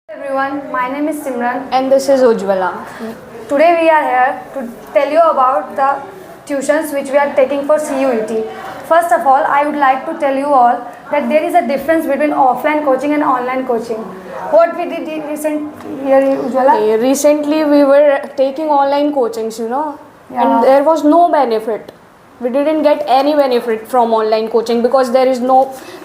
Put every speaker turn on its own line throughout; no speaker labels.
Everyone, my name is Simran.
And this is Ujjwala.
Today we are here to tell you about the tuitions which we are taking for CUET. First of all, I would like to tell you all that there is a difference between offline coaching and online coaching. What we did in recent year, Ujjwala?
Recently, we were taking online coachings,
Yeah.
and there was no benefit. We didn't get any benefit from online coaching because there is no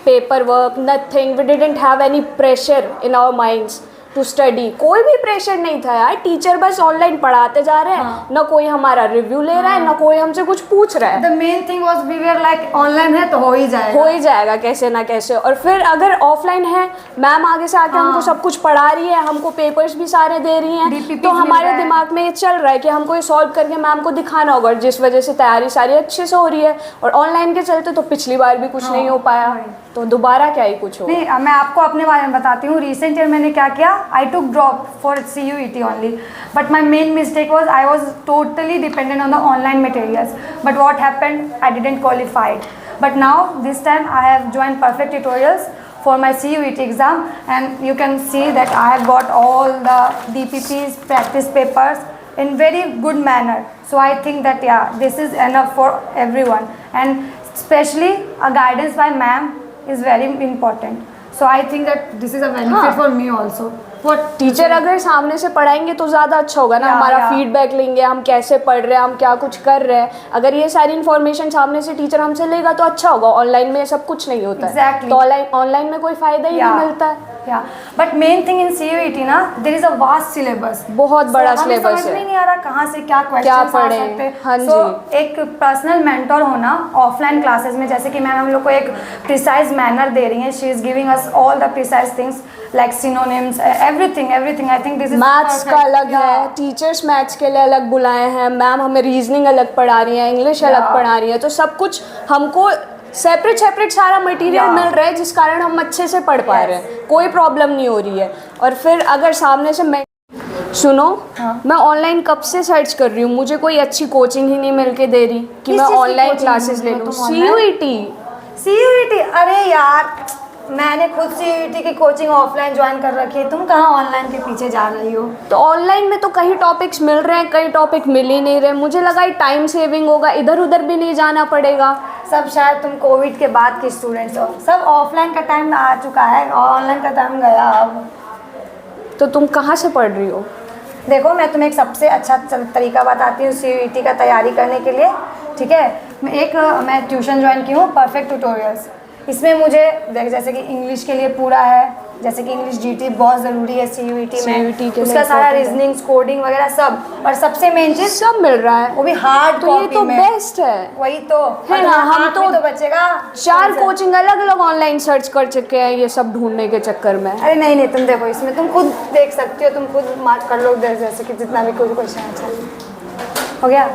paperwork, nothing. We didn't have any pressure in our minds to study. कोई भी pressure नहीं था यार. Teacher बस online पढ़ाते जा रहे हैं, ना कोई हमारा रिव्यू ले रहा है, ना कोई हमसे कुछ पूछ रहा है.
The main thing was we were like online है तो हो ही जाएगा
कैसे ना कैसे. और फिर अगर ऑफलाइन है, मैम आगे से आके हमको सब कुछ पढ़ा रही है, हमको पेपर्स भी सारे दे रही हैं,
DPPs
तो हमारे
मिल रहा है.
दिमाग में ये चल रहा है कि हमको ये सॉल्व करके मैम को दिखाना होगा, जिस वजह से तैयारी सारी अच्छे से हो रही है. और ऑनलाइन के चलते तो पिछली बार भी कुछ नहीं हो पाया, तो दोबारा क्या ही कुछ हो.
नहीं, मैं आपको अपने बारे में बताती हूँ. रिसेंट ईयर मैंने क्या किया, I took drop for CUET only, but my main mistake was I was totally dependent on the online materials. But what happened, I didn't qualified. But now this time I have joined perfect tutorials for my CUET exam, and you can see that I have got all the DPPs, practice papers in very good manner. So I think that this is enough for everyone, and especially a guidance by ma'am is very important. So I think that this is a benefit for me also.
Teacher अगर सामने से पढ़ाएंगे तो ज़्यादा अच्छा होगा ना. हमारा फीडबैक लेंगे, हम कैसे पढ़ रहे हैं, हम क्या कुछ कर रहे हैं. अगर ये सारी इन्फॉर्मेशन सामने से टीचर हमसे लेगा तो अच्छा होगा. ऑनलाइन में सब कुछ नहीं होता है, तो ऑनलाइन में कोई फायदा ही नहीं मिलता है.
But main thing in CUET ना, there is a vast syllabus.
बहुत बड़ा सिलेबस है.
समझ में नहीं आ रहा कहाँ से क्या क्वेश्चंस आ सकते हैं. सो एक पर्सनल मेंटर होना ऑफलाइन क्लासेस में, जैसे कि मैम हम लोग को एक प्रिसाइज मैनर दे रही है. She is giving us all the precise things like synonyms, everything. I think this is
maths का अलग है, टीचर्स मैथ्स के लिए अलग बुलाए हैं. मैम हमें रीजनिंग अलग पढ़ा रही है, इंग्लिश अलग पढ़ा रही है. तो सब कुछ हमको सेपरेट सारा मटेरियल मिल रहा है, जिस कारण हम अच्छे से पढ़ पा रहे हैं. कोई प्रॉब्लम नहीं हो रही है. और फिर अगर सामने से मैं मैं ऑनलाइन कब से सर्च कर रही हूँ, मुझे कोई अच्छी कोचिंग ही नहीं मिल के दे रही कि मैं ऑनलाइन क्लासेस ले लूँ.
CUET अरे यार, मैंने खुद CUET की कोचिंग ऑफलाइन ज्वाइन कर रखी है. तुम कहाँ ऑनलाइन के पीछे जा रही हो?
तो ऑनलाइन में तो कई टॉपिक्स मिल रहे हैं, कई टॉपिक मिल ही नहीं रहे. मुझे लगा टाइम सेविंग होगा, इधर उधर भी नहीं जाना पड़ेगा.
सब शायद तुम कोविड के बाद के स्टूडेंट्स हो. सब ऑफलाइन का टाइम आ चुका है, ऑनलाइन का टाइम गया अब.
तो तुम कहाँ से पढ़ रही हो?
देखो, मैं तुम्हें एक सबसे अच्छा तरीका बताती हूँ CUET का तैयारी करने के लिए. ठीक है, मैं ट्यूशन ज्वाइन की हूँ, परफेक्ट ट्यूटोरियल्स. इसमें मुझे जैसे कि इंग्लिश के लिए पूरा है, जैसे कि इंग्लिश GT बहुत ज़रूरी है CUET में. उसका सारा रीजनिंग, कोडिंग वगैरह सब, और सबसे मेन चीज़
सब मिल रहा है,
वो भी हार्ड
तो ये तो बेस्ट है.
वही तो
है ना. हम तो
बचेगा.
4 कोचिंग अलग अलग ऑनलाइन सर्च कर चुके हैं ये सब ढूंढने के चक्कर में.
अरे नहीं, तुम देखो, इसमें तुम खुद देख सकती हो, तुम खुद मार्क कर लो जैसे कि जितना भी कोई क्वेश्चन अच्छा हो गया.